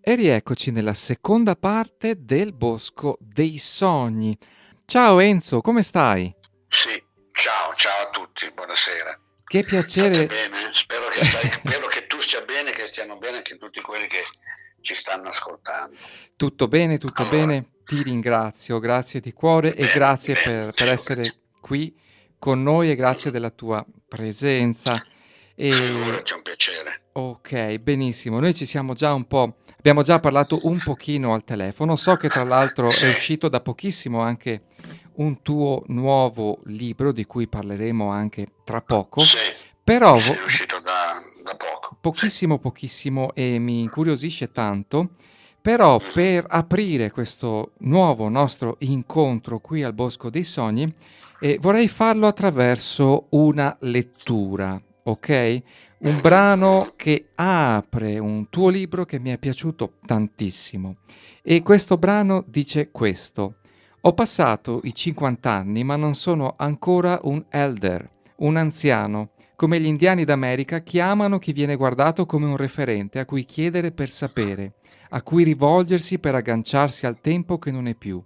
E rieccoci nella seconda parte del Bosco dei Sogni. Ciao Enzo, come stai? Sì, ciao a tutti, buonasera. Che State piacere. bene? Spero che tu stia bene, che stiano bene anche tutti quelli che ci stanno ascoltando. Tutto bene, tutto Allora, bene. Ti ringrazio, grazie di cuore e bene, grazie bene, per figurati, essere qui con noi e grazie della tua presenza. E figurati, è un piacere. ok, benissimo. Noi ci siamo già un po', abbiamo già parlato un pochino al telefono. So che tra l'altro è Sì, uscito da pochissimo anche un tuo nuovo libro di cui parleremo anche tra poco. sì, Però sì, è uscito da poco, sì. pochissimo, pochissimo e mi incuriosisce tanto. Però Mhm. per aprire questo nuovo nostro incontro qui al Bosco dei Sogni, vorrei farlo attraverso una lettura, ok? Un Mhm, mhm. brano che apre un tuo libro che mi è piaciuto tantissimo. E questo brano dice questo: Ho passato i 50 anni, ma non sono ancora un elder, un anziano, come gli indiani d'America chiamano chi viene guardato come un referente a cui chiedere per sapere, a cui rivolgersi per agganciarsi al tempo che non è più.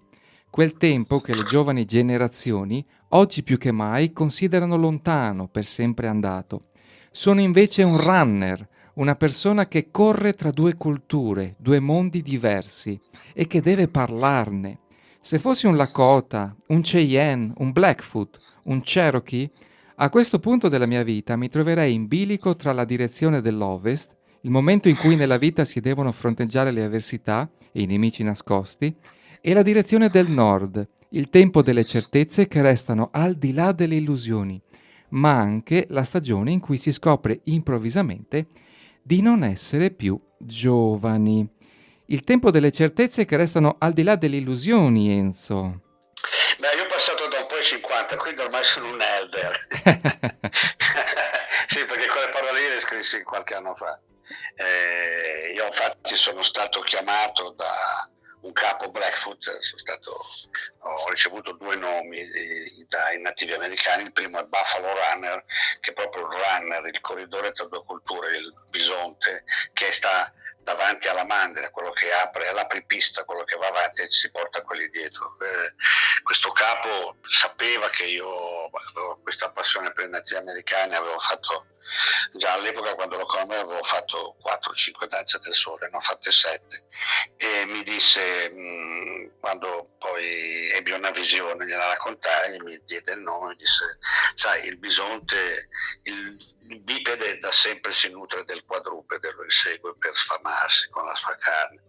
Quel tempo che le giovani generazioni, oggi più che mai, considerano lontano, per sempre andato. Sono invece un runner, una persona che corre tra due culture, due mondi diversi e che deve parlarne. Se fossi un Lakota, un Cheyenne, un Blackfoot, un Cherokee, a questo punto della mia vita mi troverei in bilico tra la direzione dell'Ovest, il momento in cui nella vita si devono fronteggiare le avversità e i nemici nascosti, e la direzione del Nord, il tempo delle certezze che restano al di là delle illusioni, ma anche la stagione in cui si scopre improvvisamente di non essere più giovani. Il tempo delle certezze che restano al di là delle illusioni, Enzo. Beh, io ho passato da un po' i 50, quindi ormai sono un elder. Sì, perché quelle parole lì le scrissi qualche anno fa. Io infatti sono stato chiamato da un capo Blackfoot, ho ricevuto due nomi dai nativi americani. Il primo è Buffalo Runner, che è proprio il runner, il corridore tra due culture, il bisonte, che sta davanti alla mandria, quello che apre, è l'apripista, quello che va avanti e si porta quelli dietro. Questo capo sapeva che io avevo questa passione per i nativi americani, avevo fatto già all'epoca quando lo conobbi avevo fatto 4-5 danze del sole, ne ho fatte 7 e mi disse, quando poi ebbi una visione, gliela raccontai, mi diede il nome, mi disse, sai, il bisonte, il bipede da sempre si nutre del quadrupede, lo insegue per sfamarsi con la sua carne.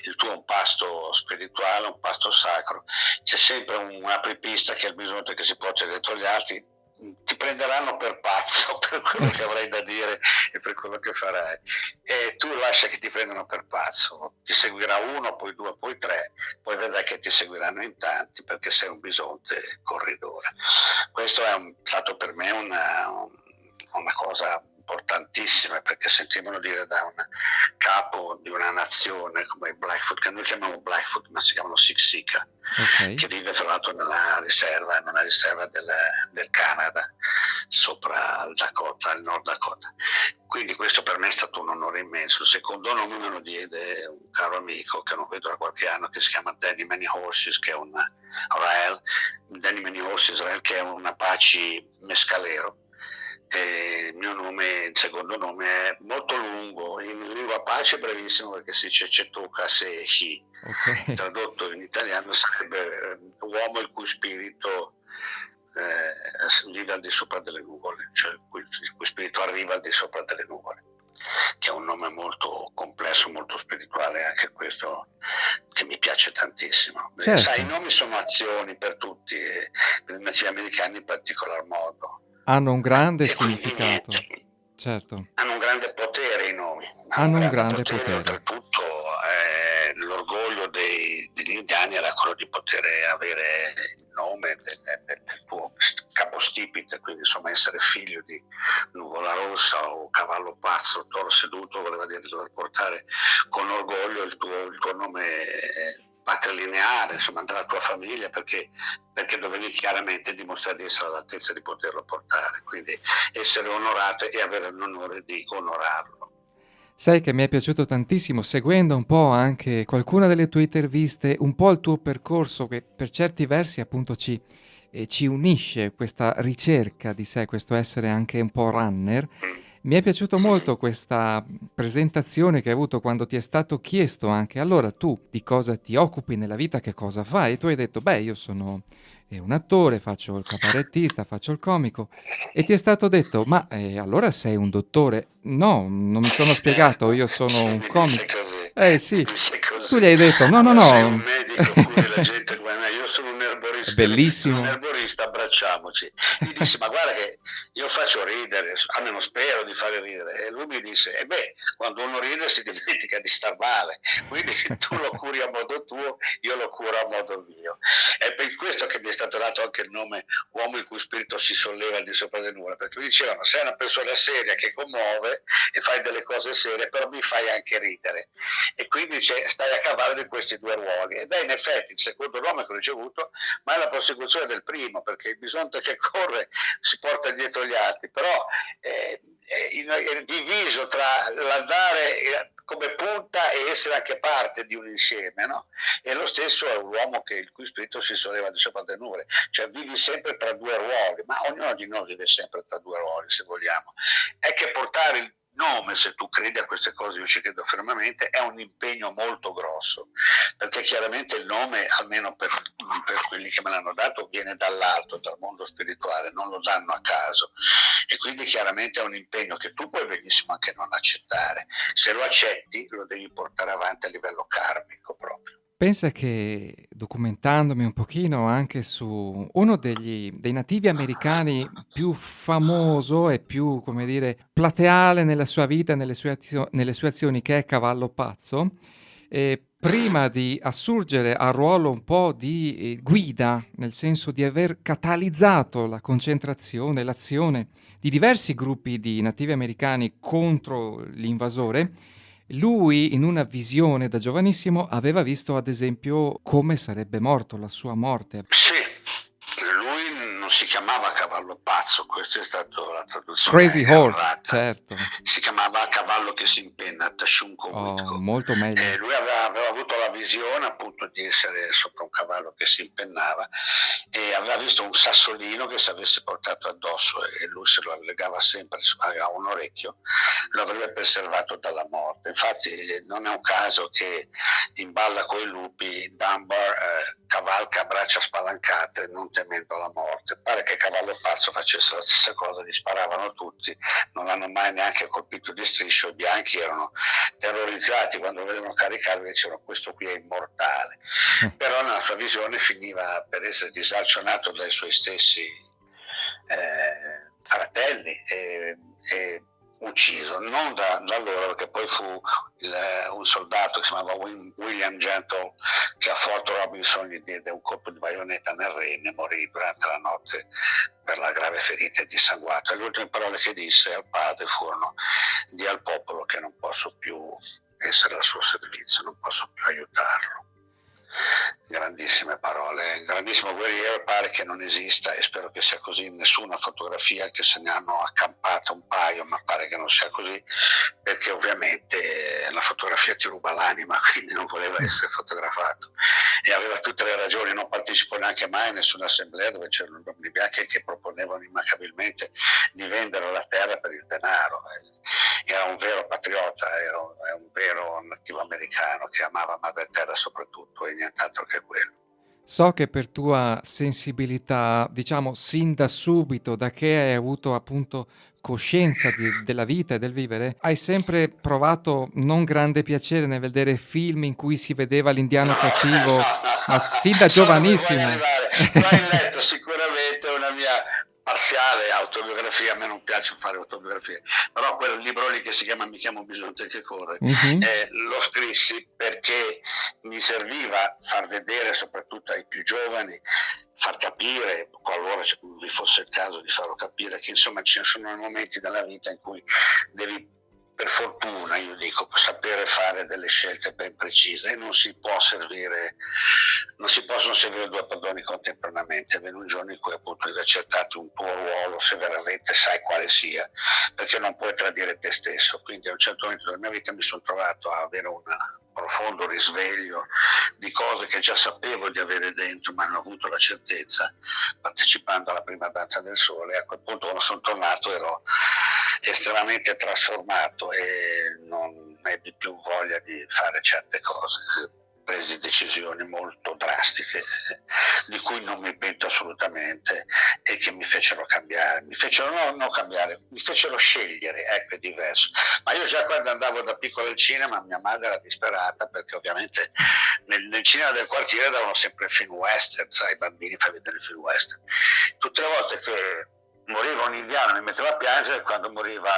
Il tuo è un pasto spirituale, un pasto sacro, c'è sempre un apripista che è il bisonte che si porta dietro gli altri, ti prenderanno per pazzo per quello che avrai da dire e per quello che farai, e tu lascia che ti prendano per pazzo, ti seguirà uno, poi due, poi tre, poi vedrai che ti seguiranno in tanti perché sei un bisonte corridore. Questo è stato per me una cosa importantissima, perché sentivano dire da un capo di una nazione come i Blackfoot, che noi chiamiamo Blackfoot ma si chiamano Siksika, Ok. che vive fra l'altro nella riserva del Canada, sopra il Dakota, il Nord Dakota. Quindi questo per me è stato un onore immenso. Il secondo nome me lo diede un caro amico che non vedo da qualche anno, che si chiama Danny Many Horses, che è un Rael, Danny Many Horses Rael, che è un Apache mescalero. E il mio nome, il secondo nome è molto lungo, in lingua Apache è brevissimo perché si dice Cetuka Sehi, Ok. tradotto in italiano sarebbe uomo il cui spirito vive al di sopra delle nuvole, cioè il cui spirito arriva al di sopra delle nuvole, che è un nome molto complesso, molto spirituale, anche questo che mi piace tantissimo. Sai, i Certo, nomi sono azioni per tutti, e per i nativi americani in particolar modo. hanno un grande E quindi niente, significato. Certo, hanno un grande potere i nomi, hanno un hanno un grande grande potere, potere. oltretutto l'orgoglio degli indiani era quello di poter avere il nome del tuo capostipite, quindi insomma essere figlio di nuvola rossa o cavallo pazzo o toro seduto voleva dire dover portare con orgoglio il tuo nome patrilineare, insomma della tua famiglia, perché dovevi chiaramente dimostrare di essere all'altezza di poterlo portare, quindi essere onorato e avere l'onore di onorarlo. Sai che mi è piaciuto tantissimo, seguendo un po' anche qualcuna delle tue interviste, un po' il tuo percorso che per certi versi appunto ci unisce questa ricerca di sé, questo essere anche un po' runner. Mm. Mi è piaciuto molto questa presentazione che hai avuto quando ti è stato chiesto anche, allora tu di cosa ti occupi nella vita, che cosa fai? E tu hai detto, beh, io sono un attore, faccio il cabarettista, faccio il comico. E ti è stato detto, ma allora sei un dottore? No, non mi sono spiegato, io sono Sì, un mi disse comico. così, Eh mi sì, disse tu così. gli hai detto, no, no, Allora sei un no, medico, curi la gente come me, io sono un è erborista, sono un bellissimo, erborista, abbracciamoci. Gli dissi, ma guarda che io faccio ridere, almeno spero di fare ridere. E lui mi disse, e beh, quando uno ride si dimentica di star male, quindi tu lo curi a modo tuo, io lo curo a modo mio. È per questo che mi è stato dato anche il nome uomo il cui spirito si solleva al di sopra del nulla, perché mi dicevano, sei una persona seria che commuove e fai delle cose serie, però mi fai anche ridere. E quindi stai a cavallo di questi due ruoli. Ed è in effetti il secondo nome che ho ricevuto, ma è la prosecuzione del primo, perché il bisonte che corre si porta dietro gli altri, però è diviso tra l'andare come punta e essere anche parte di un insieme, no? E lo stesso è un uomo il cui spirito si solleva di sopra le nuvole, cioè vivi sempre tra due ruoli, ma ognuno di noi vive sempre tra due ruoli, se vogliamo. È che portare il nome, se tu credi a queste cose, io ci credo fermamente, è un impegno molto grosso, perché chiaramente il nome, almeno per quelli che me l'hanno dato, viene dall'alto, dal mondo spirituale, non lo danno a caso, e quindi chiaramente è un impegno che tu puoi benissimo anche non accettare. Se lo accetti lo devi portare avanti a livello karmico proprio. pensa che documentandomi un pochino anche su uno dei nativi americani più famoso e più, come dire, plateale nella sua vita e nelle sue azioni, che è Cavallo Pazzo, prima di assurgere al ruolo un po' di guida, nel senso di aver catalizzato la concentrazione, l'azione di diversi gruppi di nativi americani contro l'invasore, lui, in una visione da giovanissimo, aveva visto ad esempio come sarebbe morto, la sua morte. Sì, lui non si chiamava Cavallo Pazzo, questa è stata la traduzione Crazy Horse, errata. certo. Si chiamava Cavallo che si impenna, Tashunko Oh, Witko. molto meglio. Lui aveva avuto la visione appunto di essere sopra un cavallo che si impennava e aveva visto un sassolino che si avesse portato addosso e lui se lo legava sempre a un orecchio, lo avrebbe preservato dalla morte. Infatti non è un caso che in Balla coi lupi Dunbar cavalca a braccia spalancate non temendo la morte. Pare che Cavallo Pazzo facesse la stessa cosa, gli sparavano tutti, non l'hanno mai neanche colpito di striscio, i bianchi erano terrorizzati quando lo vedevano caricare e dicevano questo qui è immortale. Però nella sua visione finiva per essere disarcionato dai suoi stessi fratelli e ucciso, non da loro, perché poi fu un soldato che si chiamava William Gentle che a Fort Robinson gli diede un colpo di baionetta nel rene e morì durante la notte per la grave ferita e dissanguato. E le ultime parole che disse al padre furono: di al popolo che non posso più essere al suo servizio, non posso più aiutarlo. Grandissime parole, un grandissimo guerriero, pare che non esista e spero che sia così in nessuna fotografia, che se ne hanno accampate un paio, ma pare che non sia così, perché ovviamente la fotografia ti ruba l'anima, quindi non voleva essere fotografato e aveva tutte le ragioni. Non partecipò neanche mai a nessuna assemblea dove c'erano uomini bianchi che proponevano immancabilmente di vendere la terra per il denaro. Era un vero patriota, era un vero nativo americano che amava madre terra soprattutto e nient'altro che quello. So che per tua sensibilità, diciamo sin da subito, da che hai avuto appunto coscienza della vita e del vivere, hai sempre provato non grande piacere nel vedere film in cui si vedeva l'indiano No, cattivo, ma sin da no, so dove vuoi giovanissimo. arrivare. Tu hai letto sicuramente una mia parziale autobiografia, a me non piace fare autobiografie, però quel libro lì che si chiama Mi chiamo Bisonte che corre, Mhm. lo scrissi perché mi serviva far vedere soprattutto ai più giovani, far capire, qualora vi fosse il caso di farlo capire, che insomma ci sono momenti della vita in cui devi per fortuna, io dico, sapere fare delle scelte ben precise, e non si possono servire due padroni contemporaneamente. Viene un giorno in cui appunto devi accettare un tuo ruolo, se veramente sai quale sia, perché non puoi tradire te stesso. Quindi a un certo momento della mia vita mi sono trovato a avere un profondo risveglio di cose che già sapevo di avere dentro, ma non ho avuto la certezza partecipando alla prima danza del sole. A quel punto, quando sono tornato, ero estremamente trasformato e non ebbi più voglia di fare certe cose. Presi decisioni molto drastiche di cui non mi pento assolutamente e che mi fecero cambiare, mi fecero scegliere, ecco, è diverso. Ma io già quando andavo da piccolo al cinema, mia madre era disperata, perché ovviamente nel cinema del quartiere davano sempre film western, sai, i bambini fai vedere il film western. Tutte le volte che moriva un indiano mi metteva a piangere, quando moriva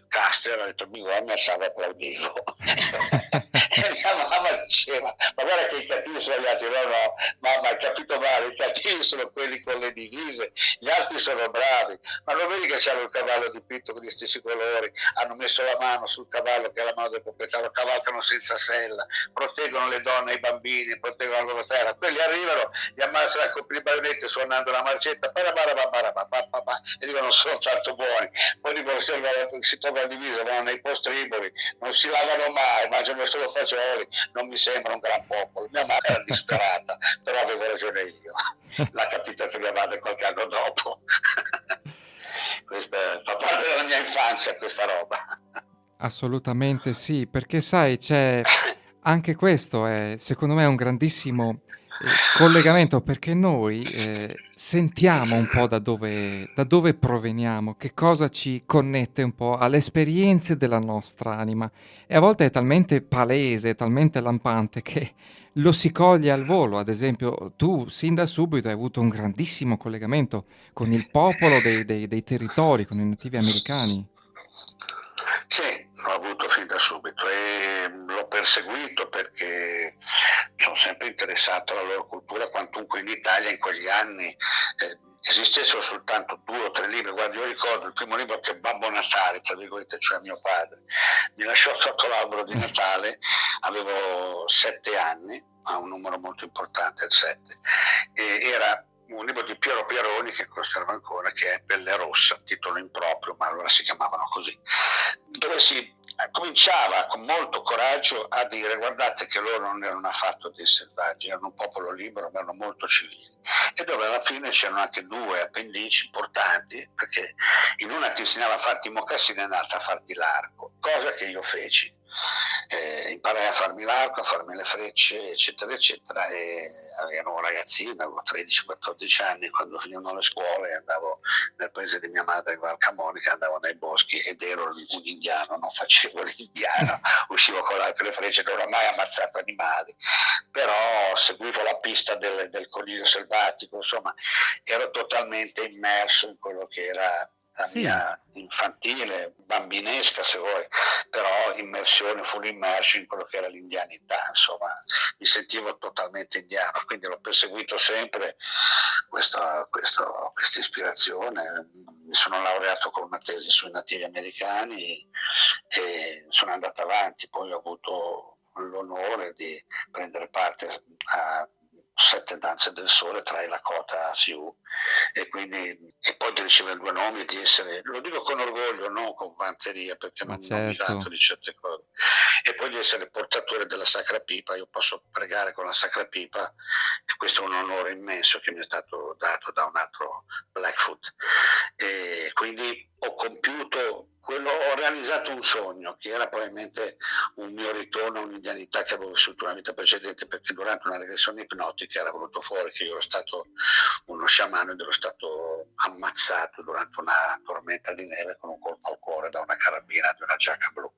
Caster, ho detto mi guarda, mi stavo applaudivo. E mia mamma diceva, ma guarda che i cattivi sono gli altri. No, mamma, hai capito male, i cattivi sono quelli con le divise, gli altri sono bravi. Ma non vedi che c'era un cavallo dipinto con gli stessi colori, hanno messo la mano sul cavallo, che è la mano del proprietario, cavalcano senza sella, proteggono le donne e i bambini, proteggono la loro terra. Quelli arrivano, gli ammazzano con il baionetto suonando la marcetta, e dicono sono tanto buoni. Poi dicono si trovano divise, vanno nei postriboli, non si lavano mai, mangiano solo fagioli, non mi sembra un gran popolo. Mia madre era disperata, però avevo ragione io. L'ha capitato mia madre qualche anno dopo. Questa fa parte della mia infanzia, questa roba. Assolutamente sì, perché sai, c'è anche questo è secondo me un grandissimo collegamento, perché noi sentiamo un po' da dove proveniamo, che cosa ci connette un po' alle esperienze della nostra anima, e a volte è talmente palese, talmente lampante che lo si coglie al volo. Ad esempio, tu sin da subito hai avuto un grandissimo collegamento con il popolo dei territori, con i nativi americani. Sì, l'ho avuto fin da subito e l'ho perseguito perché sono sempre interessato alla loro cultura, quantunque in Italia in quegli anni esistessero soltanto 2 o 3 libri. Guarda, io ricordo il primo libro che Babbo Natale, tra virgolette, cioè mio padre, mi lasciò sotto l'albero di Natale, avevo 7 anni, ha un numero molto importante il 7, e era un libro di Piero Pieroni, che conservo ancora, che è Pelle Rossa, titolo improprio, ma allora si chiamavano così, dove si cominciava con molto coraggio a dire: guardate che loro non erano affatto dei selvaggi, erano un popolo libero, ma erano molto civili, e dove alla fine c'erano anche 2 appendici importanti, perché in una ti insegnava a farti i mocassini e nell'altra a farti l'arco, cosa che io feci. Imparai a farmi l'arco, a farmi le frecce, eccetera eccetera, e ero un ragazzino, avevo 13-14 anni quando finivano le scuole, andavo nel paese di mia madre, in Val Camonica, andavo nei boschi ed ero un indiano, non facevo l'indiano, uscivo con l'arco e le frecce, non ho mai ammazzato animali, però seguivo la pista del coniglio selvatico, insomma ero totalmente immerso in quello che era la Sì. mia infantile, bambinesca se vuoi, però immersione, full immersion in quello che era l'indianità, insomma mi sentivo totalmente indiano, quindi l'ho perseguito sempre questa ispirazione. Mi sono laureato con una tesi sui nativi americani e sono andato avanti, poi ho avuto l'onore di prendere parte a 7 danze del sole tra i Lakota Sioux, e poi di ricevere 2 nomi e di essere, lo dico con orgoglio, non con vanteria, perché Ma non mi vanto certo. di certe cose, e poi di essere portatore della Sacra Pipa. Io posso pregare con la Sacra Pipa e questo è un onore immenso che mi è stato dato da un altro Blackfoot, e quindi ho realizzato un sogno che era probabilmente un mio ritorno a un'indianità che avevo vissuto una vita precedente, perché durante una regressione ipnotica era venuto fuori che io ero stato uno sciamano ed ero stato ammazzato durante una tormenta di neve con un colpo al cuore da una carabina di una giacca blu.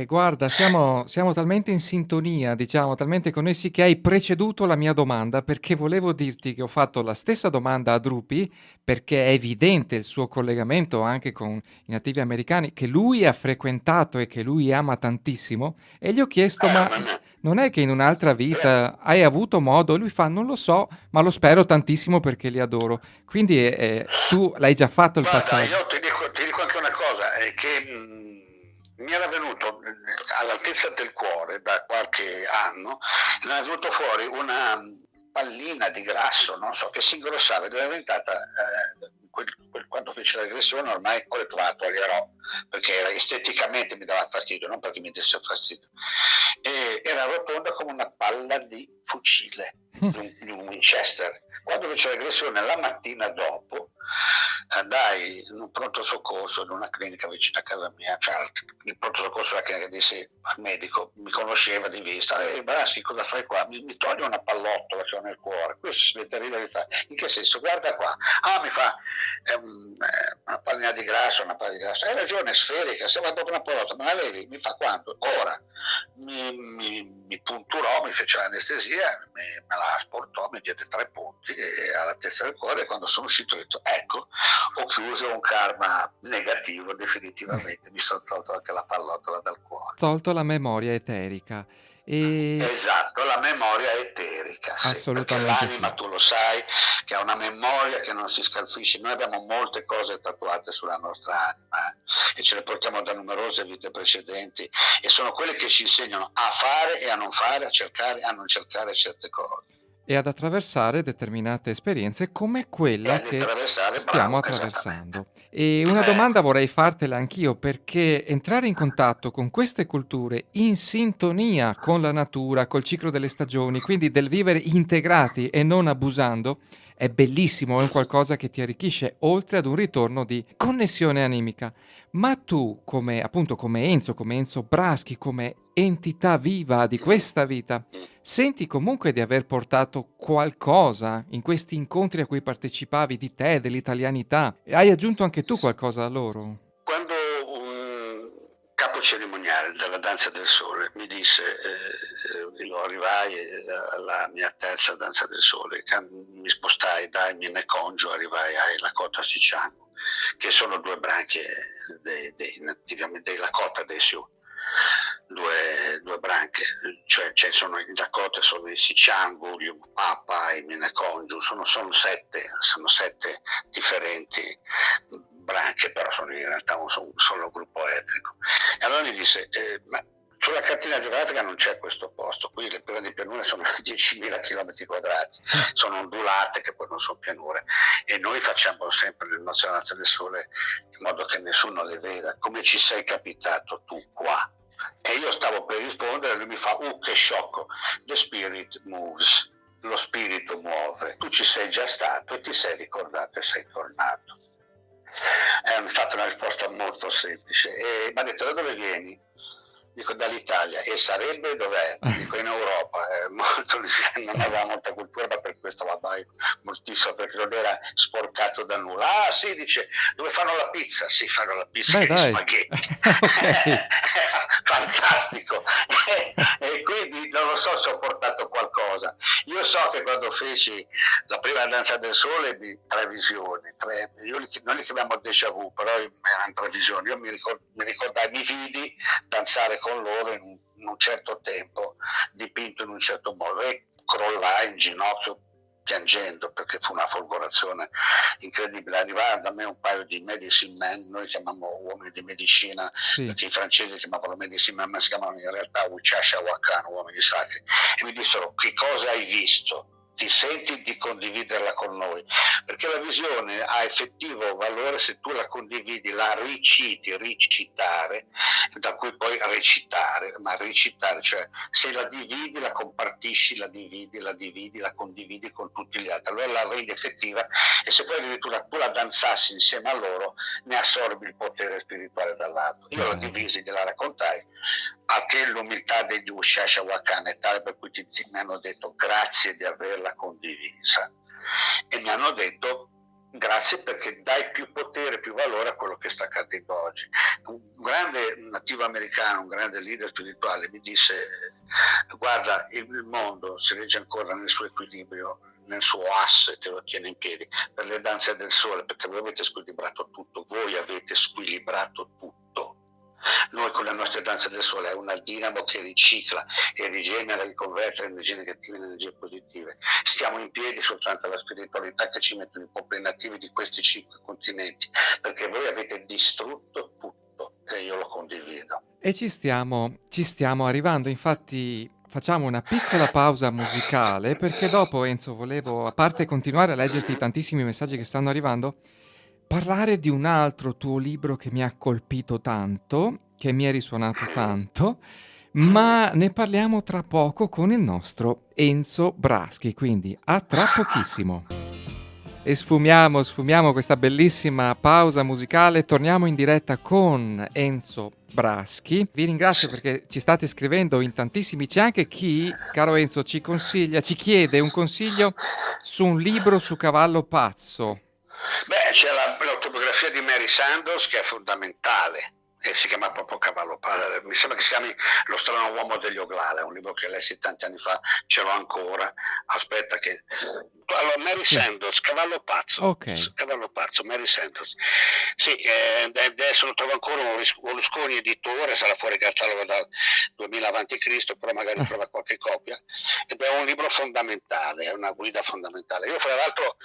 Guarda, siamo talmente in sintonia, diciamo, talmente connessi che hai preceduto la mia domanda, perché volevo dirti che ho fatto la stessa domanda a Drupi, perché è evidente il suo collegamento anche con i nativi americani, che lui ha frequentato e che lui ama tantissimo, e gli ho chiesto, ma Ma non è che in un'altra vita hai avuto modo? E lui fa, non lo so, ma lo spero tantissimo perché li adoro. Quindi tu l'hai già fatto il guarda, passaggio. io ti dico anche una cosa, è che mi era venuto all'altezza del cuore da qualche anno, mi è venuto fuori una pallina di grasso, non so, che si ingrossava ed è diventata, quando fece la regressione ormai ho detto la toglierò, perché esteticamente mi dava fastidio, non perché mi desse fastidio. E era rotonda come una palla di fucile, di un Winchester. Quando fece la regressione la mattina dopo, andai in un pronto soccorso in una clinica vicino a casa mia, cioè il pronto soccorso della clinica, dissi al medico, mi conosceva di vista, Braschi, cosa fai qua? Mi toglie una pallottola che ho nel cuore. Questo si mette a ridere e fa, in che senso? Guarda qua. Mi fa, una pallina di grasso, una palla di grasso. Hai ragione, sferica, sembra proprio una pallottola, ma la levi? Mi fa quanto? Ora. Mi punturò, mi fece l'anestesia, me la asportò, mi diede 3 punti alla testa del cuore, e quando sono uscito ho detto, ecco, ho chiuso un karma negativo definitivamente, mi sono tolto anche la pallottola dal cuore. Tolto la memoria eterica. E Esatto, la memoria eterica, sì, perché assolutamente sì. l'anima, tu lo sai, che ha una memoria che non si scalfisce. Noi abbiamo molte cose tatuate sulla nostra anima e ce le portiamo da numerose vite precedenti, e sono quelle che ci insegnano a fare e a non fare, a cercare e a non cercare certe cose. E ad attraversare determinate esperienze come E quella ad che attraversare, stiamo bravo, esattamente. attraversando. E una domanda vorrei fartela anch'io, perché entrare in contatto con queste culture in sintonia con la natura, col ciclo delle stagioni, quindi del vivere integrati e non abusando, è bellissimo, è un qualcosa che ti arricchisce, oltre ad un ritorno di connessione animica. Ma tu, come appunto come Enzo Braschi, come entità viva di questa vita, senti comunque di aver portato qualcosa in questi incontri a cui partecipavi di te, dell'italianità, e hai aggiunto anche tu qualcosa a loro? Quando un capo cerimoniale della Danza del Sole mi disse, io arrivai alla mia terza Danza del Sole, mi spostai dai Minecongio, arrivai ai Lakota Sichangu, che sono 2 branche dei Lakota dei Sioux. Due branche, cioè sono i Dakota, sono i Sichangu, gli Papa, i Minecongio, sono 7 differenti branche, però sono in realtà un solo gruppo etnico. E allora mi disse, ma sulla cartina geografica non c'è questo posto, qui le pianure sono 10.000 km quadrati, sono ondulate che poi non sono pianure, e noi facciamo sempre le nostre Danze del Sole in modo che nessuno le veda. Come ci sei capitato tu qua? E io stavo per rispondere e lui mi fa, che sciocco, the spirit moves, lo spirito muove, tu ci sei già stato e ti sei ricordato e sei tornato. È stata una risposta molto semplice, e mi ha detto, da dove vieni? Dico, dall'Italia. E sarebbe dov'è? Dico, in Europa. Non aveva molta cultura, ma per questo la vai moltissimo, perché non era sporcato da nulla. Sì, dice, dove fanno la pizza? Sì, fanno la pizza e gli spaghetti. Ok. Fantastico. E quindi non lo so se ho portato qualcosa. Io so che quando feci la prima Danza del Sole, 3 visioni, noi li chiamiamo déjà vu, però erano 3 visioni. Io mi ricordai, mi vidi danzare con loro in un certo tempo, dipinto in un certo modo, e crollai in ginocchio piangendo, perché fu una folgorazione incredibile. Arrivarono da me un paio di medicine men, noi chiamiamo uomini di medicina, Sì. perché i francesi chiamavano medicine men, ma si chiamano in realtà Wichasha Wakan, uomini sacri, e mi dissero, che cosa hai visto? Ti senti di condividerla con noi? Perché la visione ha effettivo valore se tu la condividi, la recitare, da cui poi recitare, ma recitare, cioè se la dividi, la compartisci, la condividi con tutti gli altri, allora la rendi effettiva, e se poi addirittura tu la danzassi insieme a loro, ne assorbi il potere spirituale dall'altro. Io la divisi, gliela raccontai, a che l'umiltà degli Ushasha Wakan è tale per cui mi hanno detto grazie di averla condivisa, e mi hanno detto grazie perché dai più potere, più valore a quello che sta accadendo oggi. Un grande nativo americano, un grande leader spirituale mi disse, guarda, il mondo si regge ancora nel suo equilibrio, nel suo asse che lo tiene in piedi, per le Danze del Sole, perché voi avete squilibrato tutto, Noi con le nostre Danze del Sole è una dinamo che ricicla e rigenera, riconverte energie negative in energie positive. Stiamo in piedi soltanto alla spiritualità che ci mettono i popoli nativi di questi 5 continenti, perché voi avete distrutto tutto assolutamente, io lo condivido. E ci stiamo arrivando, infatti facciamo una piccola pausa musicale perché dopo, Enzo, volevo, a parte continuare a leggerti tantissimi messaggi che stanno arrivando, parlare di un altro tuo libro che mi ha colpito tanto, che mi è risuonato tanto, ma ne parliamo tra poco con il nostro Enzo Braschi, quindi a tra pochissimo. E sfumiamo questa bellissima pausa musicale, torniamo in diretta con Enzo Braschi. Vi ringrazio perché ci state scrivendo in tantissimi, c'è anche chi, caro Enzo, ci consiglia, ci chiede un consiglio su un libro su Cavallo Pazzo. Beh, c'è l'autobiografia di Mary Sandoz che è fondamentale e si chiama proprio Cavallo Pazzo, mi sembra che si chiami Lo strano uomo degli Oglala, è un libro che lessi tanti anni fa, ce l'ho ancora, aspetta che... Allora, Mary Sandoz, Cavallo Pazzo, Ok. Cavallo Pazzo, Mary Sandoz. Sì, adesso lo trovo ancora, un Lusconi editore, sarà fuori catalogo dal 2000 a.C., però magari trova qualche copia, ed è un libro fondamentale, è una guida fondamentale. Io fra l'altro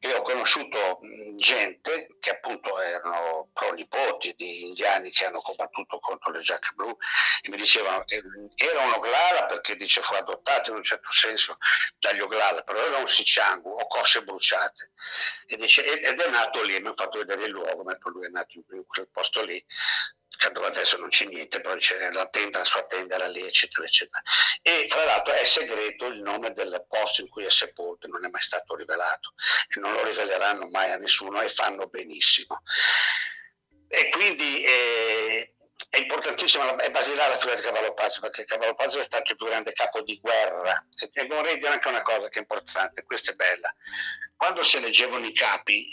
ho conosciuto gente che appunto erano pronipoti di indiani che hanno combattuto contro le giacche blu e mi dicevano era un Oglala perché dice fu adottato in un certo senso dagli Oglala, però era un Sichangu o cosce bruciate ed è nato lì, mi ha fatto vedere il luogo, mentre lui è nato in quel posto lì, dove adesso non c'è niente, però c'è la sua tenda era lì, eccetera, eccetera. E tra l'altro è segreto il nome del posto in cui è sepolto, non è mai stato rivelato e non lo riveleranno mai a nessuno e fanno benissimo. E quindi è importantissima, è basilare la figura di Cavallo Pazzo, perché Cavallo Pazzo è stato il più grande capo di guerra. E vorrei dire anche una cosa che è importante, questa è bella. Quando si eleggevano i capi,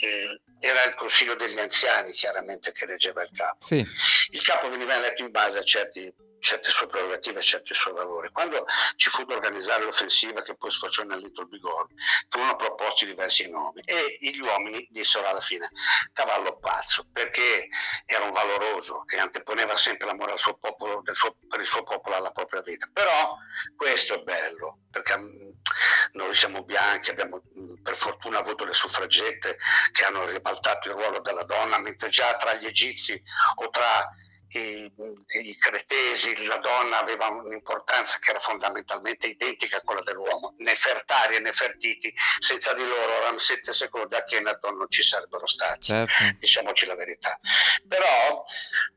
era il consiglio degli anziani chiaramente che eleggeva il capo. Sì. Il capo veniva eletto in base a certe sue prerogative e certi suoi valori. Quando ci fu da organizzare l'offensiva che poi sfociò nel Little Big Horn, furono proposti diversi nomi e gli uomini dissero alla fine Cavallo Pazzo, perché era un valoroso che anteponeva sempre l'amore al suo popolo, per il suo popolo alla propria vita. Però questo è bello, perché noi siamo bianchi, abbiamo per fortuna avuto le suffragette che hanno ribaltato il ruolo della donna, mentre già tra gli egizi o tra i cretesi la donna aveva un'importanza che era fondamentalmente identica a quella dell'uomo. Nefertari e Nefertiti, senza di loro Ramsette II e Akhenaton non ci sarebbero stati, certo. Diciamoci la verità. Però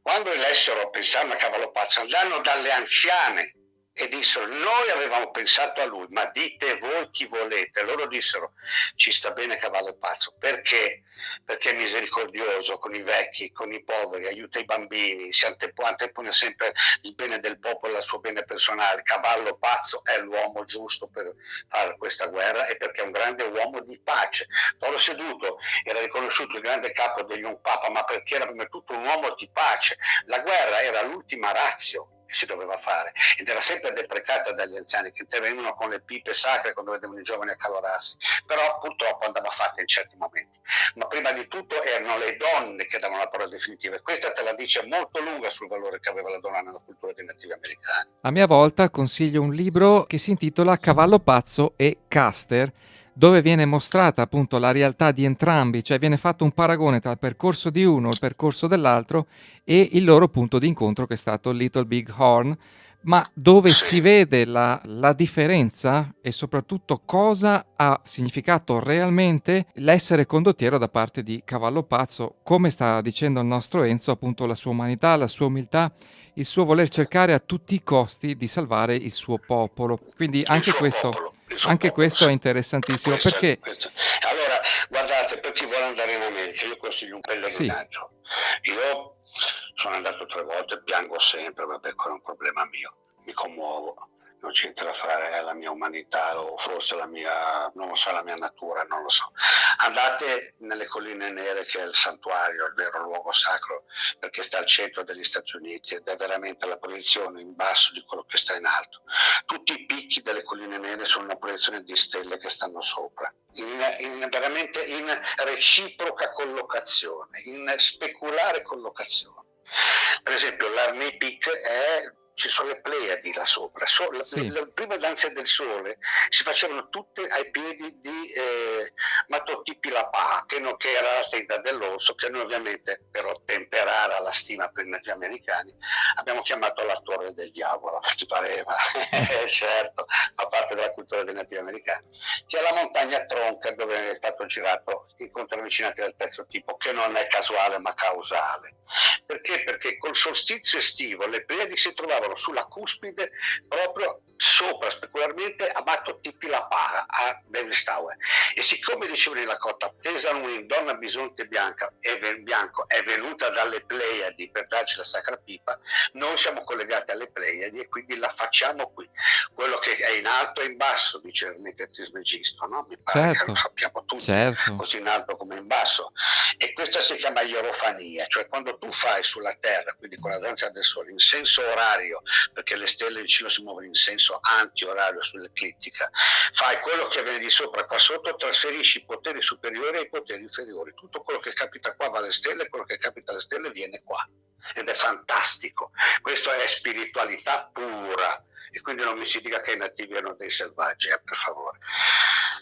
quando elessero, pensarono a Cavallo Pazzo, andarono dalle anziane e dissero noi avevamo pensato a lui, ma dite voi chi volete. Loro dissero ci sta bene Cavallo Pazzo, perché è misericordioso con i vecchi, con i poveri, aiuta i bambini, si antepone sempre il bene del popolo al suo bene personale. Cavallo Pazzo è l'uomo giusto per fare questa guerra e perché è un grande uomo di pace. Toro Seduto era riconosciuto il grande capo degli Papa, ma perché era prima di tutto un uomo di pace. La guerra era l'ultima ratio che si doveva fare ed era sempre deprecata dagli anziani che intervenivano con le pipe sacre quando vedevano i giovani accalorarsi, però purtroppo andava fatta in certi momenti. Ma prima di tutto erano le donne che davano la parola definitiva e questa te la dice molto lunga sul valore che aveva la donna nella cultura dei nativi americani. A mia volta consiglio un libro che si intitola Cavallo Pazzo e Custer, dove viene mostrata appunto la realtà di entrambi, cioè viene fatto un paragone tra il percorso di uno e il percorso dell'altro e il loro punto di incontro che è stato Little Big Horn, ma dove si vede la differenza e soprattutto cosa ha significato realmente l'essere condottiero da parte di Cavallo Pazzo, come sta dicendo il nostro Enzo, appunto la sua umanità, la sua umiltà, il suo voler cercare a tutti i costi di salvare il suo popolo. Quindi anche questo è interessantissimo perché... Allora, guardate, per chi vuole andare in America, io consiglio un pellegrinaggio. Sì. Io sono andato 3 volte, piango sempre, vabbè, quello è un problema mio, mi commuovo. Non c'è niente da fare, è la mia umanità o forse la mia, non lo so, la mia natura, non lo so. Andate nelle Colline Nere che è il santuario, il vero luogo sacro, perché sta al centro degli Stati Uniti ed è veramente la proiezione in basso di quello che sta in alto. Tutti i picchi delle Colline Nere sono una proiezione di stelle che stanno sopra, veramente in reciproca collocazione, in speculare collocazione. Per esempio l'Arney Peak è ci sono le Pleiadi là sopra. Sì, Le prime danze del sole si facevano tutte ai piedi di Matotipilapa, che era la tenda dell'orso, che noi ovviamente per ottemperare alla stima per i nativi americani abbiamo chiamato la Torre del Diavolo, ti pareva? Certo, fa parte della cultura dei nativi americani, che è la montagna Tronca dove è stato girato Incontri avvicinati del terzo tipo, che non è casuale ma causale. Perché? Perché col solstizio estivo le Pleiadi si trovavano sulla cuspide proprio sopra specularmente a Matotipilapa, a Davis Tower. E siccome dicevano in Lakota, Tesanwin, donna bisonte bianco, è venuta dalle Pleiadi per darci la sacra pipa, noi siamo collegati alle Pleiadi e quindi la facciamo qui. Quello che è in alto e in basso, dice il Trismegisto, no? Mi pare che lo certo, sappiamo tutti, certo. così in alto come in basso. E questa si chiama ierofania, cioè quando tu fai sulla Terra, quindi con la danza del sole, in senso orario, perché le stelle vicino si muovono in senso anti-orario sull'eclittica, fai quello che vedi sopra, qua sotto trasferisci i poteri superiori ai poteri inferiori. Tutto quello che capita qua va alle stelle, quello che capita alle stelle viene qua. Ed è fantastico. Questo è spiritualità pura. E quindi non mi si dica che i nativi erano dei selvaggi, per favore.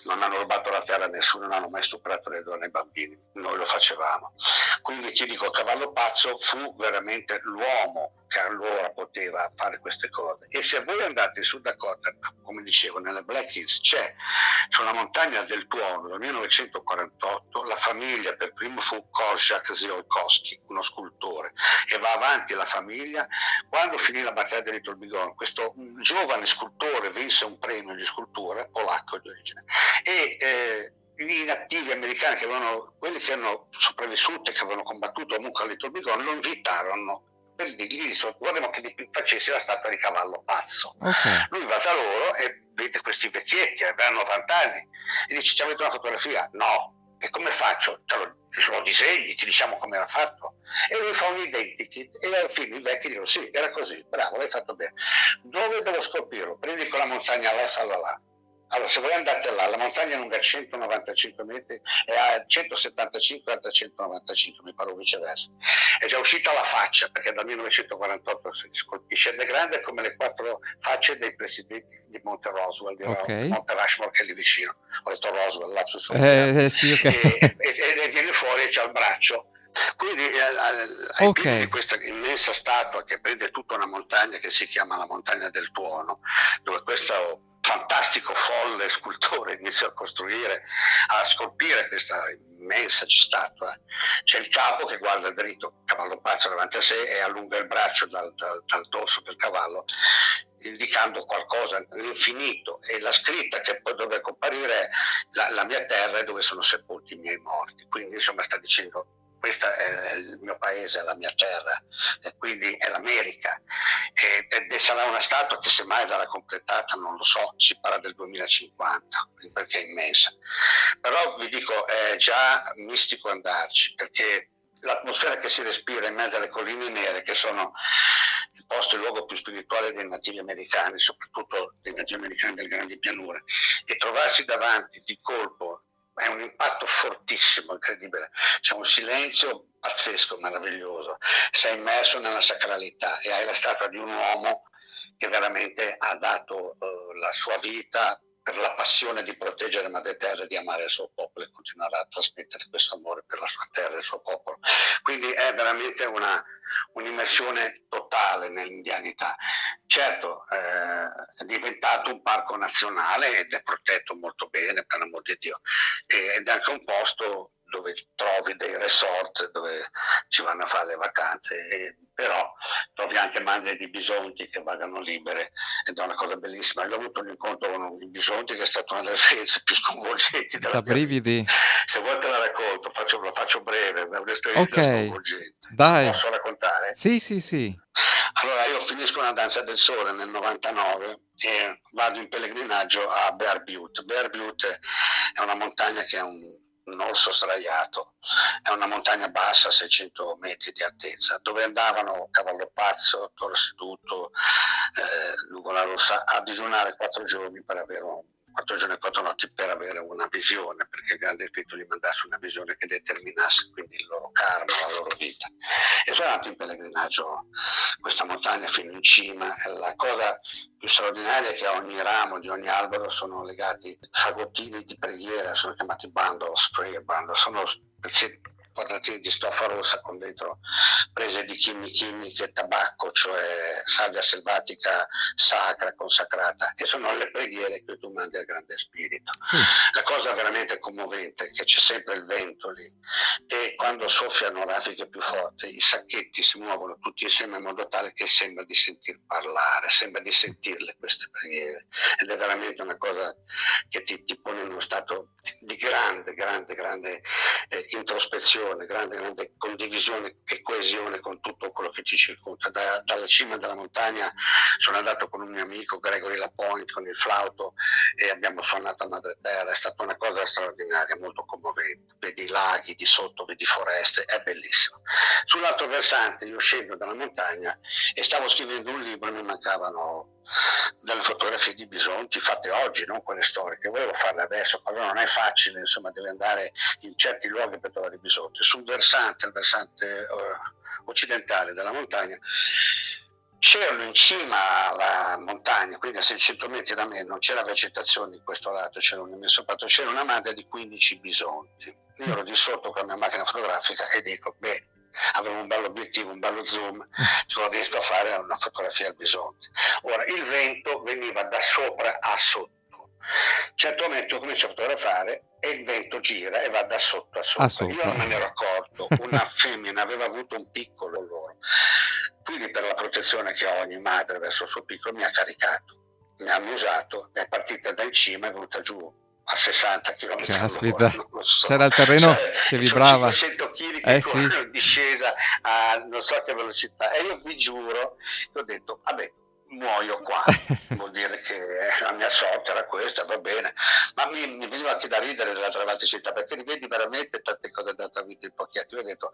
Non hanno rubato la terra a nessuno, non hanno mai stuprato le donne e i bambini, noi lo facevamo. Quindi ti dico, Cavallo Pazzo fu veramente l'uomo che allora poteva fare queste cose. E se voi andate in Sud Dakota, come dicevo, nelle Black Hills, c'è sulla montagna del Tuono nel 1948 la famiglia per primo fu Korczak Ziolkowski, uno scultore, e va avanti la famiglia. Quando finì la battaglia di Little Bighorn, questo giovane scultore vinse un premio di scultura, polacco di origine, e i nativi americani, quelli che erano sopravvissuti, che avevano combattuto comunque a Little Bighorn, lo invitarono per dirgli, guardiamo che facessi la statua di Cavallo Pazzo. Ok. Lui va da loro e vede questi vecchietti, avranno 90 anni, e dice: ci avete una fotografia? No. E come faccio? Ci sono disegni, ti diciamo come era fatto. E lui fa un identikit e alla fine i vecchi dicono: sì, era così, bravo, l'hai fatto bene. Dove devo scolpirlo? Prendi quella montagna là e falla là. Allora, se voi andate là, la montagna è lunga 195 metri e ha 175 alta 195, mi pare, o viceversa. È già uscita la faccia, perché dal 1948 si scolpisce, ed è grande come le 4 facce dei presidenti di Monte Roswell, Ok. Monte Rushmore che è lì vicino. Ho detto Roswell, lapsus Sì, ok. e viene fuori e c'ha il braccio. Quindi ai piedi di Ok. questa immensa statua che prende tutta una montagna che si chiama la montagna del Tuono, dove questo fantastico folle scultore inizia a scolpire questa immensa statua. C'è il capo che guarda dritto, Cavallo Pazzo davanti a sé, e allunga il braccio dal dorso del cavallo, indicando qualcosa all'infinito, e la scritta che poi dovrebbe comparire è la mia terra è dove sono sepolti i miei morti. Quindi insomma sta dicendo: questo è il mio paese, è la mia terra, e quindi è l'America. E sarà una statua che se mai verrà completata, non lo so, si parla del 2050, perché è immensa. Però vi dico, è già mistico andarci, perché l'atmosfera che si respira in mezzo alle colline nere, che sono il posto, il luogo più spirituale dei nativi americani, soprattutto dei nativi americani delle grandi pianure, e trovarsi davanti di colpo è un impatto fortissimo, incredibile. C'è un silenzio pazzesco, meraviglioso. Sei immerso nella sacralità e hai la statua di un uomo che veramente ha dato la sua vita per la passione di proteggere Madre Terra e di amare il suo popolo, e continuerà a trasmettere questo amore per la sua terra e il suo popolo. Quindi è veramente un'immersione totale nell'indianità. Certo, è diventato un parco nazionale ed è protetto molto bene, per l'amor di Dio, ed è anche un posto dove trovi dei resort dove ci vanno a fare le vacanze, però trovi anche mandrie di bisonti che vagano libere, ed è una cosa bellissima. Io ho avuto un incontro con i bisonti che è stata una delle esperienze più sconvolgenti della Da mia vita. brividi. Se vuoi te la racconto, la faccio breve, è un'esperienza Ok. sconvolgente. Dai. Posso raccontare? Sì, sì, sì. Allora, io finisco una danza del sole nel 99 e vado in pellegrinaggio a Bear Butte. Bear Butte è una montagna che è un orso sdraiato, è una montagna bassa, 600 metri di altezza, dove andavano Cavallo Pazzo, Toro Seduto, Nuvola Rossa a digiunare 4 giorni per avere 4 giorni e 4 notti per avere una visione, perché il grande spirito gli mandasse una visione che determinasse quindi il loro karma, la loro vita. E sono andato in pellegrinaggio questa montagna fino in cima. La cosa più straordinaria è che a ogni ramo di ogni albero sono legati fagottini di preghiera, sono chiamati bundles, prayer bundles, sono quadratini di stoffa rossa con dentro prese di chimiche e tabacco, cioè sabbia selvatica sacra, consacrata, e sono le preghiere che tu mandi al grande spirito. Sì. La cosa veramente commovente è che c'è sempre il vento lì, e quando soffiano raffiche più forti i sacchetti si muovono tutti insieme in modo tale che sembra di sentir parlare, sembra di sentirle queste preghiere, ed è veramente una cosa che ti pone in uno stato di grande introspezione, grande condivisione e coesione con tutto quello che ci circonda. Dalla cima della montagna sono andato con un mio amico, Gregory Lapointe, con il flauto, e abbiamo suonato a madreterra. È stata una cosa straordinaria, molto commovente. Vedi laghi di sotto, vedi foreste, è bellissimo. Sull'altro versante io scendo dalla montagna e stavo scrivendo un libro, mi mancavano delle fotografie di bisonti fatte oggi, non quelle storiche, volevo farle adesso, però non è facile, insomma, devi andare in certi luoghi per trovare i bisonti. Sul versante, il versante occidentale della montagna, c'erano in cima alla montagna, quindi a 600 metri da me, non c'era vegetazione in questo lato, c'era un immenso prato, c'era una mandia di 15 bisonti. Io ero di sotto con la mia macchina fotografica e dico, avevo un bello obiettivo, un bello zoom, non riesco a fare una fotografia al bisonte. Ora, il vento veniva da sopra a sotto. Certo momento io comincio a fotografare e il vento gira e va da sotto a sopra. Io non me ne ero accorto, una femmina aveva avuto un piccolo loro, quindi per la protezione che ha ogni madre verso il suo piccolo mi ha caricato, mi ha annusato, è partita da in cima e è venuta giù a 60 km Caspita, so. c'era il terreno che vibrava. 500 kg che sì. in discesa a non so che velocità, e io vi giuro che ho detto, vabbè, muoio qua, vuol dire che la mia sorte era questa, va bene, ma mi veniva anche da ridere della drammaticità, perché rivedi veramente tante cose della tua vita in pochi attimi. Io ho detto,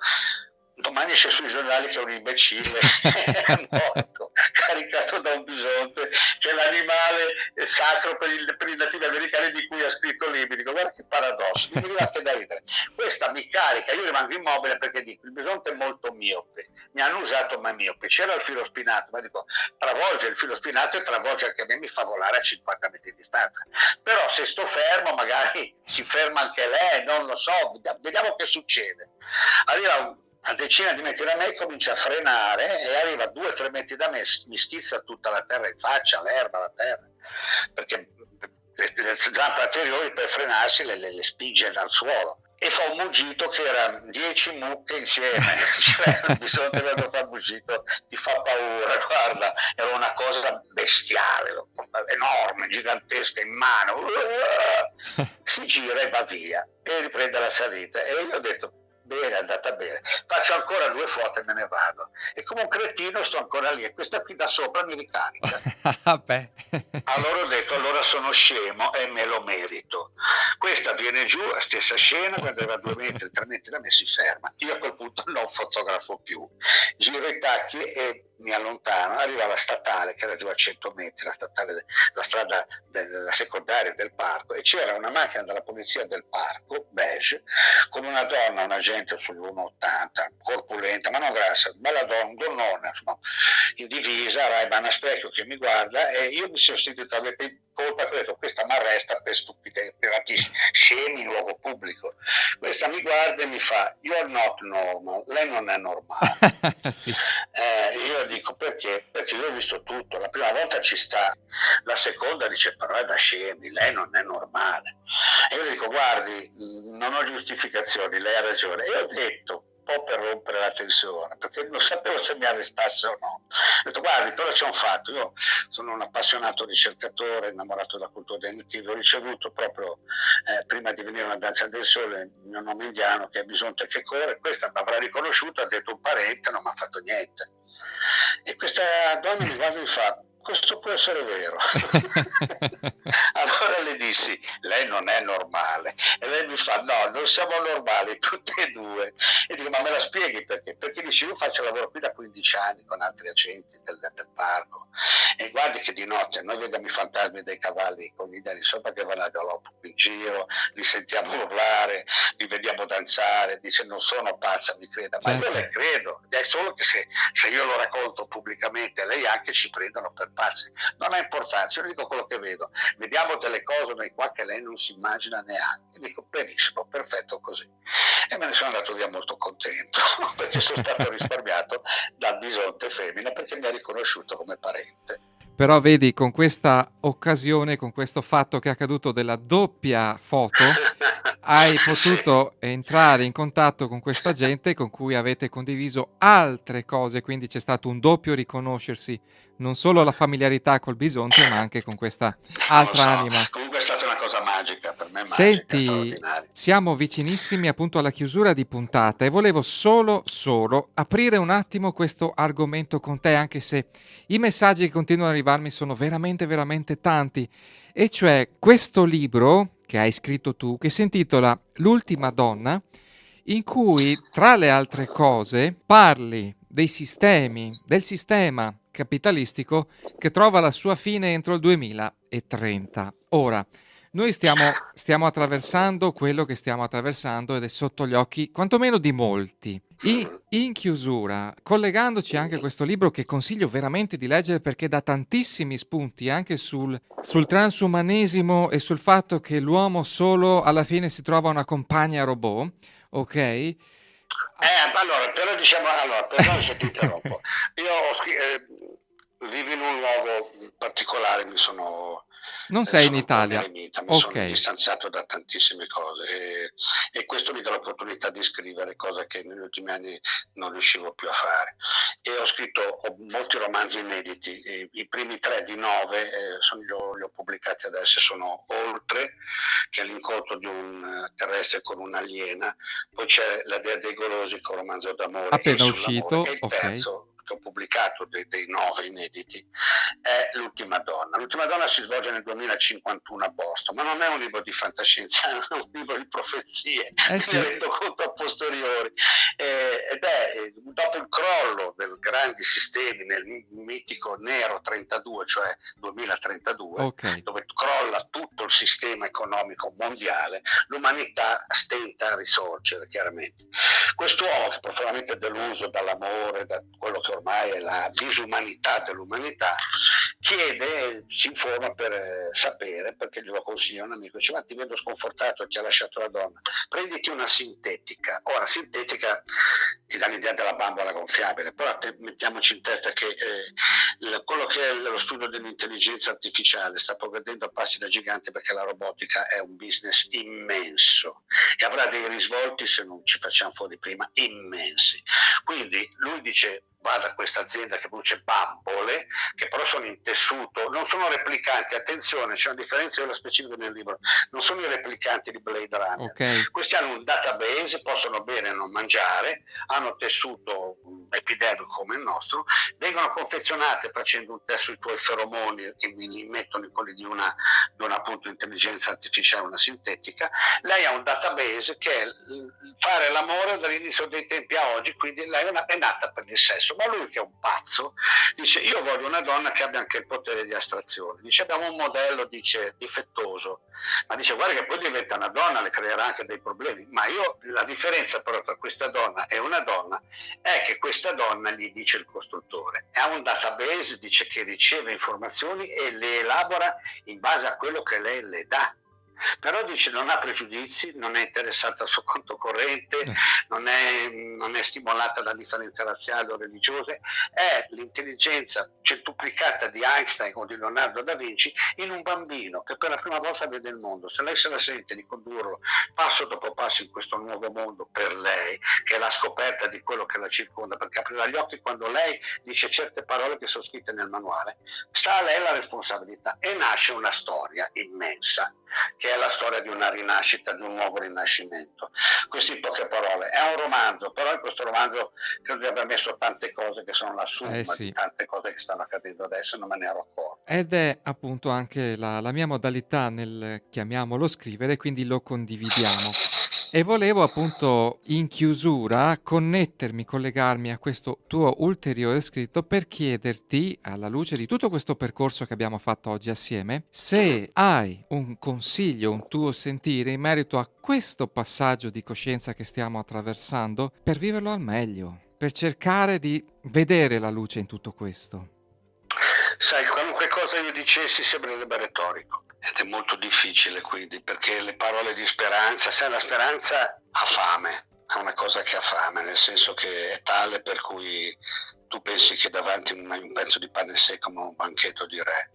domani esce sui giornali che un imbecille è morto, caricato da un bisonte, che è l'animale sacro per i nativi americani di cui ha scritto libri. Dico, guarda che paradosso, mi veniva anche da ridere. Questa mi carica, io rimango immobile perché dico, il bisonte è molto miope, mi hanno usato ma miope, c'era il filo spinato, ma dico, travolge il filo spinato e travolge anche me, mi fa volare a 50 metri di distanza. Però se sto fermo magari si ferma anche lei, non lo so, vediamo che succede. Arriva a decina di metri da me, comincia a frenare e arriva a 2-3 metri da me, mi schizza tutta la terra in faccia, l'erba, la terra, perché le zampe anteriori per frenarsi le spinge dal suolo, e fa un muggito che era 10 mucche insieme, cioè il bisonte quando fa il muggito ti fa paura, guarda, era una cosa bestiale, enorme, gigantesca in mano, si gira e va via e riprende la salita, e io ho detto, bene, è andata bene, faccio ancora 2 foto e me ne vado, e come un cretino sto ancora lì, e questa qui da sopra mi ricarica. Allora ho detto, allora sono scemo e me lo merito. Questa viene giù, la stessa scena, quando arriva a 2 metri, 3 metri da me si ferma, io a quel punto non fotografo più, giro i tacchi e mi allontano, arriva la statale che era giù a 100 metri, la strada della secondaria del parco, e c'era una macchina della polizia del parco, beige, con una donna, un agente sull'1,80, corpulenta, ma non grassa, bella donna, donnona, insomma, in divisa, Ray-Ban a specchio, che mi guarda, e io mi sono sentito talmente in colpa che ho detto, questa mi arresta per stupidità, per scemi in luogo pubblico. Questa mi guarda e mi fa, you're not normal, lei non è normale. Sì. Io dico, perché? Perché io ho visto tutto, la prima volta ci sta, la seconda dice, però è da scemi, lei non è normale. E io dico, guardi, non ho giustificazioni, lei ha ragione. E ho detto, un po' per rompere la tensione, perché non sapevo se mi arrestasse o no. Ho detto, guardi, però c'è un fatto, io sono un appassionato ricercatore, innamorato della cultura dei nativi, ho ricevuto proprio, prima di venire alla Danza del Sole, il mio nome indiano, che è bisonte che corre, questa mi avrà riconosciuto, ha detto un parente, non mi ha fatto niente. E questa donna mi guarda e mi fa, questo può essere vero. Allora le dissi, lei lei non è normale. E lei mi fa: no, non siamo normali tutte e due. E dico: ma me la spieghi perché? Perché dice: io faccio lavoro qui da 15 anni con altri agenti del parco, e guardi che di notte noi vediamo i fantasmi dei cavalli con gli denti sopra che vanno a galoppo in giro, li sentiamo urlare, li vediamo danzare. Dice: non sono pazza, mi creda. Ma io le credo, è solo che se io lo racconto pubblicamente, lei anche ci prendono per pazzi. Non ha importanza, io dico quello che vedo. Vediamo delle cose noi qua che lei non si immagina neanche. E dico: benissimo, perfetto così. E me ne sono andato via molto contento, perché sono stato risparmiato dal bisonte femmina, perché mi ha riconosciuto come parente. Però vedi, con questa occasione, con questo fatto che è accaduto della doppia foto, hai potuto entrare in contatto con questa gente con cui avete condiviso altre cose, quindi c'è stato un doppio riconoscersi, non solo la familiarità col bisonte, ma anche con questa altra anima. Comunque è stata una cosa magica, per me magica, Senti, straordinaria. siamo vicinissimi appunto alla chiusura di puntata e volevo solo aprire un attimo questo argomento con te, anche se i messaggi che continuano ad arrivarmi sono veramente, veramente tanti. E cioè questo libro che hai scritto tu, che si intitola L'ultima donna, in cui, tra le altre cose, parli dei sistemi, del sistema capitalistico che trova la sua fine entro il 2030. Ora, noi stiamo attraversando quello che stiamo attraversando ed è sotto gli occhi quantomeno di molti. In chiusura, collegandoci anche a questo libro che consiglio veramente di leggere perché dà tantissimi spunti anche sul transumanesimo e sul fatto che l'uomo solo alla fine si trova una compagna robot, ok? Allora, però diciamo, perdona se ti interrompo. Io vivo in un luogo particolare, Non sei in sono un po' Italia. eremita, mi sono Ok. distanziato da tantissime cose e questo mi dà l'opportunità di scrivere cose che negli ultimi anni non riuscivo più a fare. E ho molti romanzi inediti, i primi 3 di 9 li ho pubblicati adesso, sono Oltre, che è l'incontro di un terrestre con un'aliena, poi c'è La Dea dei Golosi, che è un romanzo d'amore Appena e sull'amore, uscito, e il ok. terzo che ho pubblicato dei 9 inediti è L'ultima donna. L'ultima donna si svolge nel 2051 a Boston, ma non è un libro di fantascienza, è un libro di profezie, me Sì. ne rendo conto a posteriori, ed è dopo il crollo dei grandi sistemi nel mitico Nero 32, cioè 2032, Ok. dove crolla tutto il sistema economico mondiale, l'umanità stenta a risorgere, chiaramente. Quest'uomo, che è profondamente deluso dall'amore, da quello che ormai è la disumanità dell'umanità, si informa per sapere, perché glielo consiglia un amico, dice: ma ti vedo sconfortato, ti ha lasciato la donna, prenditi una sintetica. Ora, sintetica ti dà l'idea della bambola gonfiabile, però mettiamoci in testa che quello che è lo studio dell'intelligenza artificiale sta progredendo a passi da gigante, perché la robotica è un business immenso e avrà dei risvolti, se non ci facciamo fuori prima, immensi. Quindi lui dice: vada a questa azienda che produce bambole, che però sono in tessuto, non sono replicanti, attenzione, c'è una differenza, io la specifico nel libro, non sono i replicanti di Blade Runner. Okay. Questi hanno un database, possono bere e non mangiare, hanno tessuto epidermico come il nostro, vengono confezionate facendo un test sui tuoi feromoni e li mettono in quelli di una appunto intelligenza artificiale, una sintetica. Lei ha un database che è fare l'amore dall'inizio dei tempi a oggi, quindi lei è nata per il sesso. Ma lui, che è un pazzo, dice: io voglio una donna che abbia anche il potere di astrazione. Dice: abbiamo un modello, dice, difettoso, ma dice: guarda che poi diventa una donna, le creerà anche dei problemi. Ma la differenza però tra questa donna e una donna è che questa donna, gli dice il costruttore, ha un database, dice, che riceve informazioni e le elabora in base a quello che lei le dà. Però dice: non ha pregiudizi, non è interessata al suo conto corrente, non è stimolata da differenze razziali o religiose, è l'intelligenza centuplicata di Einstein o di Leonardo da Vinci in un bambino che per la prima volta vede il mondo. Se lei se la sente di condurlo passo dopo passo in questo nuovo mondo per lei, che è la scoperta di quello che la circonda, perché aprirà gli occhi quando lei dice certe parole che sono scritte nel manuale, sta a lei la responsabilità, e nasce una storia immensa che che è la storia di una rinascita, di un nuovo rinascimento. Questo in poche parole. È un romanzo, però in questo romanzo credo di aver messo tante cose che sono la somma di Sì. tante cose che stanno accadendo adesso, non me ne ero accorto. Ed è appunto anche la mia modalità nel, chiamiamolo, scrivere, quindi lo condividiamo. E volevo appunto in chiusura collegarmi a questo tuo ulteriore scritto per chiederti, alla luce di tutto questo percorso che abbiamo fatto oggi assieme, se hai un consiglio, un tuo sentire in merito a questo passaggio di coscienza che stiamo attraversando per viverlo al meglio, per cercare di vedere la luce in tutto questo. Sai, qualunque cosa io dicessi sembrerebbe retorico ed è molto difficile quindi, perché le parole di speranza, sai, la speranza ha fame, è una cosa che ha fame, nel senso che è tale per cui tu pensi che davanti a un pezzo di pane secco come un banchetto di re.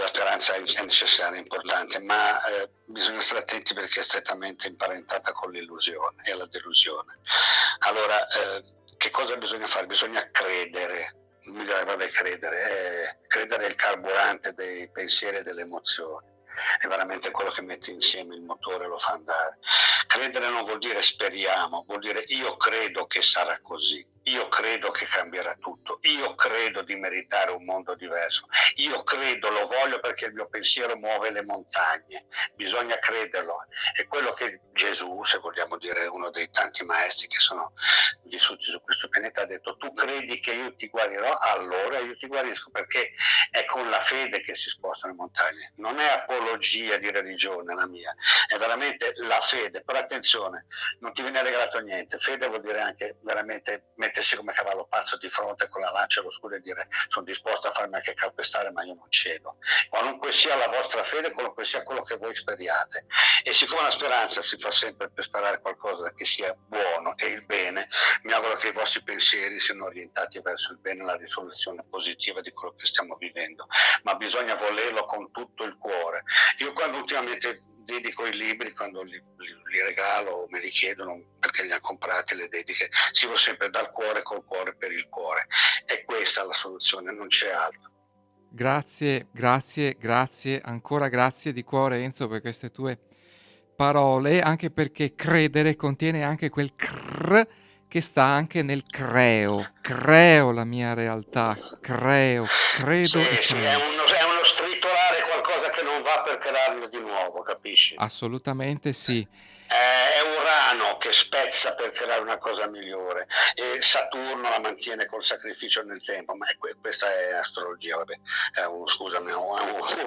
La speranza è necessaria, è importante, ma bisogna stare attenti perché è strettamente imparentata con l'illusione e la delusione. Allora, che cosa bisogna fare? Bisogna credere. Credere è il carburante dei pensieri e delle emozioni, è veramente quello che mette insieme il motore e lo fa andare. Credere non vuol dire speriamo, vuol dire io credo che sarà così, io credo che cambierà tutto, io credo di meritare un mondo diverso, io credo, lo voglio perché il mio pensiero muove le montagne, bisogna crederlo. È quello che Gesù, se vogliamo dire uno dei tanti maestri che sono vissuti su questo pianeta, ha detto: tu credi che io ti guarirò, allora io ti guarisco, perché è con la fede che si spostano le montagne, non è apologia di religione la mia, è veramente la fede. Però attenzione, non ti viene regalato niente, fede vuol dire anche veramente mettersi come cavallo pazzo di fronte con la lancia allo scudo e dire: sono disposto a farmi anche calpestare ma io non cedo, qualunque sia la vostra fede, qualunque sia quello che voi speriate. E siccome la speranza si fa sempre per sperare qualcosa che sia buono e il bene, mi auguro che i vostri pensieri siano orientati verso il bene e la risoluzione positiva di quello che stiamo vivendo, ma bisogna volerlo con tutto il cuore. Io quando ultimamente dedico i libri, quando li regalo o me li chiedono perché li hanno comprati, le dediche, scrivo sempre dal cuore, col cuore, per il cuore. E questa è la soluzione, non c'è altro. Grazie, ancora grazie di cuore Enzo per queste tue parole, anche perché credere contiene anche quel crr che sta anche nel creo la mia realtà, credo e Sì, creo. è uno stritolare qualcosa che non va per crearlo di nuovo, capisci? Assolutamente sì. È Urano che spezza per creare una cosa migliore e Saturno la mantiene col sacrificio nel tempo, ma questa è astrologia, vabbè, è un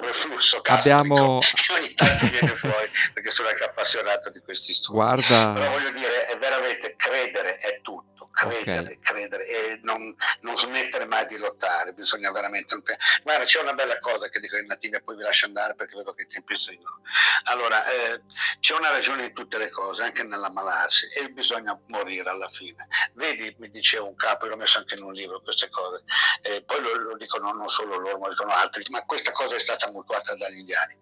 reflusso Abbiamo... che ogni tanto viene fuori perché sono anche appassionato di questi studi. Guarda... Però voglio dire, è veramente credere è tutto, credere e non smettere mai di lottare, bisogna veramente... Guarda, c'è una bella cosa che dico ai nativi e poi vi lascio andare perché vedo che i tempi stringono. Allora, c'è una ragione in tutte le cose, anche nell'ammalarsi, e bisogna morire alla fine. Vedi, mi diceva un capo, l'ho messo anche in un libro queste cose, poi lo dicono non solo loro, ma lo dicono altri, ma questa cosa è stata mutuata dagli indiani.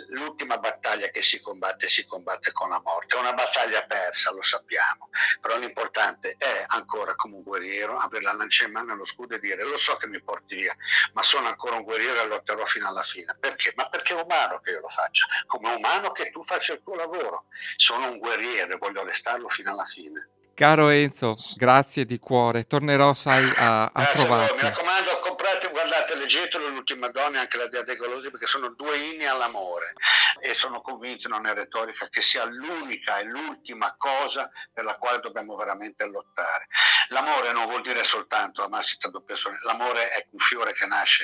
L'ultima battaglia che si combatte con la morte, è una battaglia persa, lo sappiamo, però l'importante è ancora come un guerriero avere la lancia in mano e lo scudo e dire: lo so che mi porti via, ma sono ancora un guerriero e lotterò fino alla fine. Perché? Ma perché è umano che io lo faccia, come è umano che tu faccia il tuo lavoro. Sono un guerriero e voglio restarlo fino alla fine. Caro Enzo, grazie di cuore, tornerò, sai, a trovarti. Mi raccomando, comprate, guardate, leggetelo L'ultima donna e anche La Dea dei Golosi, perché sono due inni all'amore e sono convinto, non è retorica, che sia l'unica e l'ultima cosa per la quale dobbiamo veramente lottare. L'amore non vuol dire soltanto amarsi tra due persone, l'amore è un fiore che nasce,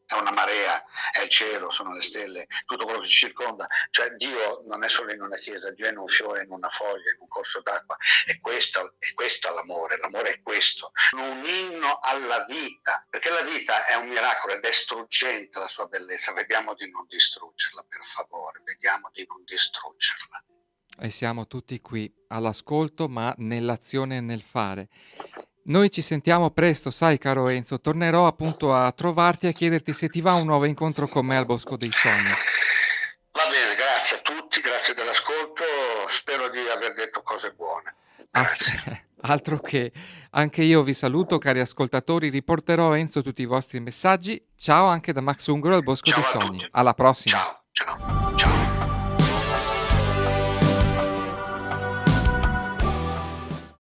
è una marea, è il cielo, sono le stelle, tutto quello che ci circonda. Cioè Dio non è solo in una chiesa, Dio è in un fiore, in una foglia, in un corso d'acqua. E questo l'amore è questo. Un inno alla vita, perché la vita è un miracolo, è distruggente la sua bellezza. Vediamo di non distruggerla, per favore, vediamo di non distruggerla. E siamo tutti qui all'ascolto, ma nell'azione e nel fare. Noi ci sentiamo presto, sai caro Enzo, tornerò appunto a trovarti e a chiederti se ti va un nuovo incontro con me al Bosco dei Sogni. Va bene, grazie a tutti, grazie dell'ascolto, spero di aver detto cose buone. Altro che, anche io vi saluto cari ascoltatori, riporterò Enzo tutti i vostri messaggi. Ciao anche da Max Ungaro al Bosco dei Sogni. Tutti. Alla prossima. Ciao.